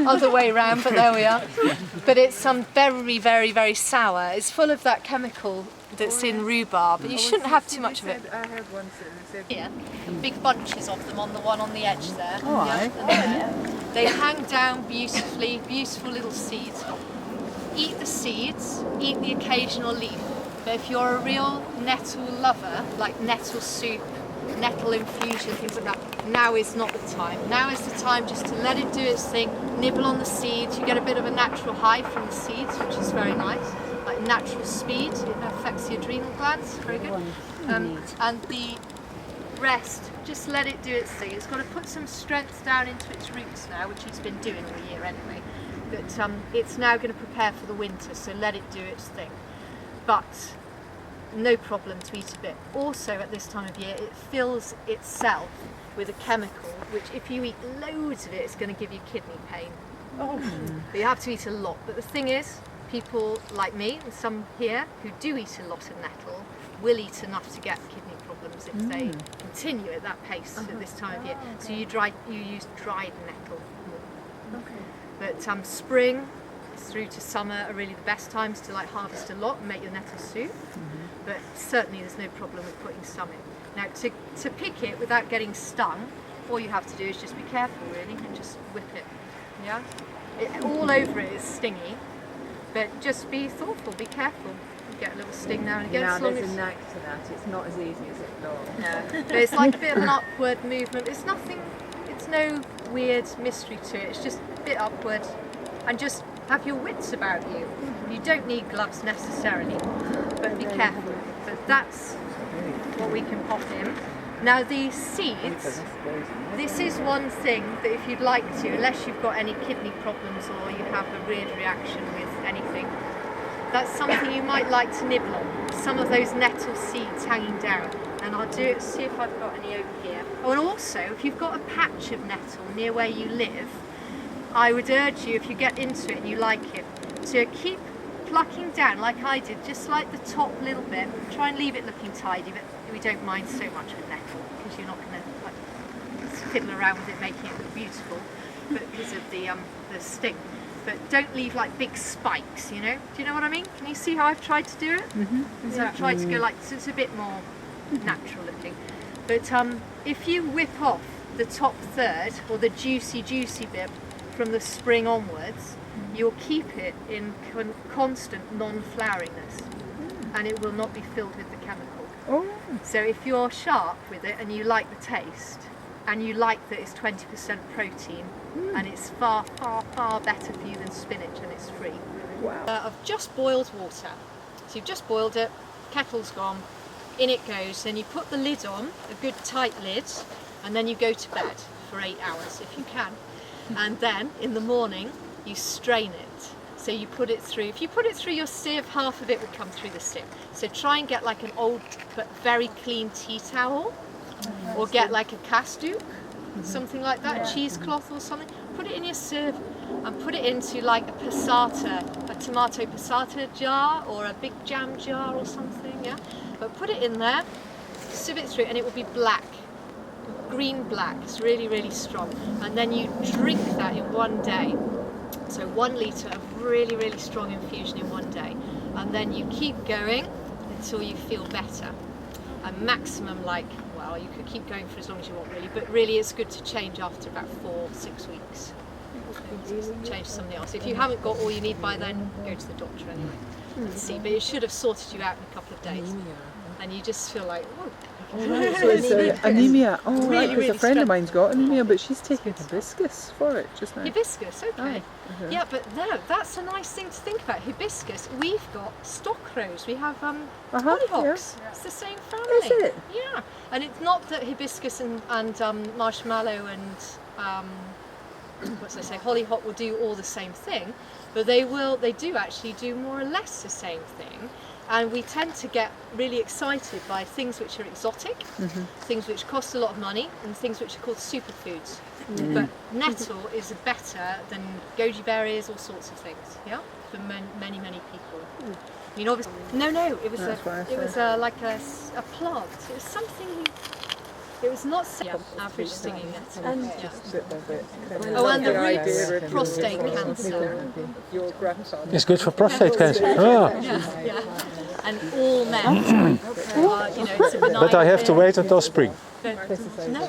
other way round, but there we are. But it's very, very, very sour. It's full of that chemical that's in rhubarb, but you shouldn't have too much of it. I had one Here, big bunches of them on the one on the edge there. Oh, yeah, aye. and there. They hang down beautifully, beautiful little seeds. Eat the seeds, eat the occasional leaf. But if you're a real nettle lover, like nettle soup, nettle infusion, things like that, now is not the time. Now is the time just to let it do its thing, nibble on the seeds. You get a bit of a natural high from the seeds, which is very nice. Like natural speed, it affects the adrenal glands, very good. And the rest, just let it do its thing. It's got to put some strength down into its roots now, which it's been doing all year anyway. But it's now going to prepare for the winter, so let it do its thing. But no problem to eat a bit. Also at this time of year, it fills itself with a chemical, which if you eat loads of it, it's going to give you kidney pain. Oh. But you have to eat a lot. But the thing is, people like me and some here who do eat a lot of nettle will eat enough to get kidney problems if they continue at that pace at this time of year. So you use dried nettle more. Okay. But spring through to summer are really the best times to like harvest a lot and make your nettle soup. But certainly there's no problem with putting some in. Now to pick it without getting stung, all you have to do is just be careful really and just whip it. Yeah? All over it is stingy, but just be thoughtful, be careful. You get a little sting now and again. Now as long there's as a knack to that. It's not as easy as it looks. no, but it's like a bit of an upward movement. It's nothing, it's no weird mystery to it. It's just a bit upward, and just have your wits about you. You don't need gloves necessarily, but be careful. But that's what we can pop in. Now the seeds, this is one thing that if you'd like to, unless you've got any kidney problems or you have a weird reaction with anything, that's something you might like to nibble on. Some of those nettle seeds hanging down. And I'll do it, see if I've got any over here. Oh, and also, if you've got a patch of nettle near where you live, I would urge you, if you get into it and you like it, to keep plucking down like I did, just like the top little bit. Try and leave it looking tidy, but we don't mind so much with nettle because you're not going to like fiddle around with it making it look beautiful, but because of the sting. But don't leave like big spikes, you know? Do you know what I mean? Can you see how I've tried to do it? So I've tried to go like, so it's a bit more natural looking. But if you whip off the top third, or the juicy bit from the spring onwards, you'll keep it in constant non-floweriness, and it will not be filled with the chemical. Oh. So if you're sharp with it and you like the taste, and you like that it's 20% protein, and it's far better for you than spinach, and it's free. Wow. I've just boiled water. So you've just boiled it, kettle's gone, in it goes, then you put the lid on, a good tight lid, and then you go to bed for 8 hours if you can. And then in the morning you strain it. So you put it through, if you put it through your sieve, half of it will come through the sieve. So try and get like an old but very clean tea towel, or get like a castook, something like that, cheesecloth or something. Put it in your sieve and put it into like a passata, a tomato passata jar or a big jam jar or something, yeah? But put it in there, sieve it through, and it will be black, green black. It's really, really strong. And then you drink that in one day. So 1 litre of really, really strong infusion in one day. And then you keep going until you feel better. And maximum, like, well, you could keep going for as long as you want really, but really it's good to change after about 4-6 weeks. Change to something else. If you haven't got all you need by then, go to the doctor anyway and see. But it should have sorted you out in a couple of days. And you just feel like, oh. So it's anemia. Oh, Really, right, because really a friend of mine's got anemia, but she's taking hibiscus for it just now. Hibiscus, okay. Aye. Yeah, but no, that's a nice thing to think about. Hibiscus, we've got stock rose. We have hollyhocks. Yeah. It's the same family. Is it? Yeah, and it's not that hibiscus and marshmallow and hollyhock will do all the same thing, but they do actually do more or less the same thing. And we tend to get really excited by things which are exotic, things which cost a lot of money, and things which are called superfoods. But nettle is better than goji berries, all sorts of things, yeah, for many people. I mean, obviously, no, it was like a plant. It was something. It was not average stinging nettle. And Yeah. bit by bit. Oh, and the idea roots, of prostate cancer. your grandfather. It's good for prostate cancer. Ah. Yeah. And all men are, it's a benign But I have to thing. wait until spring. No.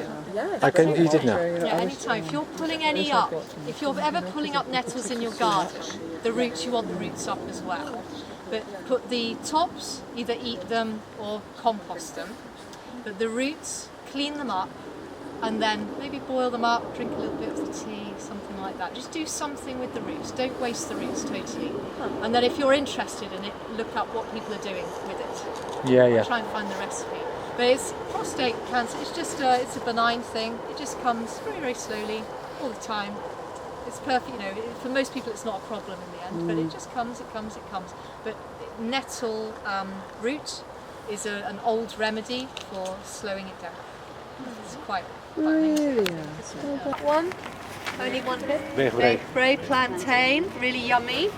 I can eat it now. Yeah, anytime. If you're pulling any up, if you're ever pulling up nettles in your garden, the roots, you want the roots up as well. But put the tops, either eat them or compost them. But the roots, clean them up, and then maybe boil them up, drink a little bit of the tea, something like that. Just do something with the roots. Don't waste the roots totally. And then if you're interested in it, look up what people are doing with it. Yeah. Try and find the recipe. But it's prostate cancer. It's just it's a benign thing. It just comes very, very slowly, all the time. It's perfect. For most people, it's not a problem in the end. But it just comes. It comes. It comes. But nettle root is an old remedy for slowing it down. It's quite Really? one. Only one bit. Weegbree. Weegbree plantain, really yummy.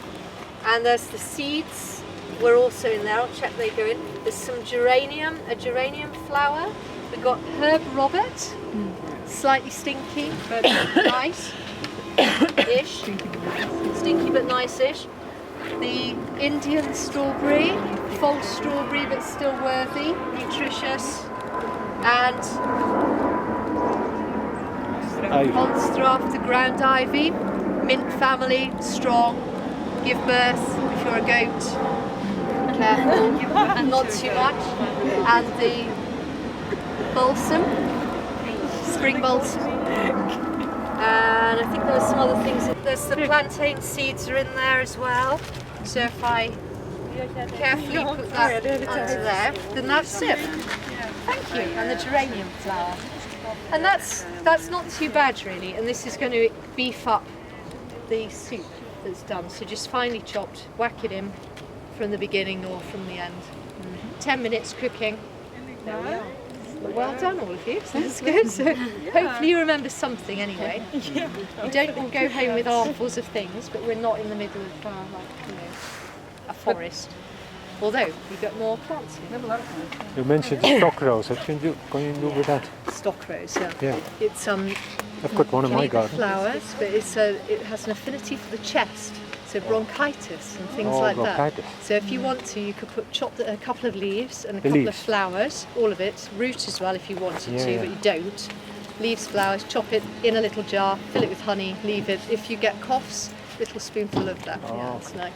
And there's the seeds. We're also in there. I'll check they go in. There's some a geranium flower. We've got herb Robert, slightly stinky but nice-ish. Stinky but nice-ish. The Indian strawberry, false strawberry but still worthy, nutritious. And hondsdraf, the ground ivy, mint family, strong, give birth if you're a goat, careful, not too much. And the balsam, spring balsam. And I think there were some other things. There's the plantain seeds are in there as well. So if I carefully put that under there, then that's it. Thank you. And the geranium flower. And that's not too bad really. And this is going to beef up the soup that's done. So just finely chopped, whack it in from the beginning or from the end. 10 minutes cooking. There we are. Well done all of you, so that's good. So hopefully you remember something anyway. You don't all go home with armfuls of things, but we're not in the middle of a forest. Although we've got more plants here. You mentioned stock rose. What can you do with that? Stock rose, Yeah. It's I've got one in my garden. flowers, but it has an affinity for the chest. So bronchitis and things like bronchitis. that. So if you want to, you could chop a couple of leaves and a The couple leaves. of flowers, all of it, root as well if you wanted to, Yeah. but you don't. Leaves, flowers, chop it in a little jar, fill it with honey, leave it. If you get coughs, little spoonful of that. Yeah, it's nice.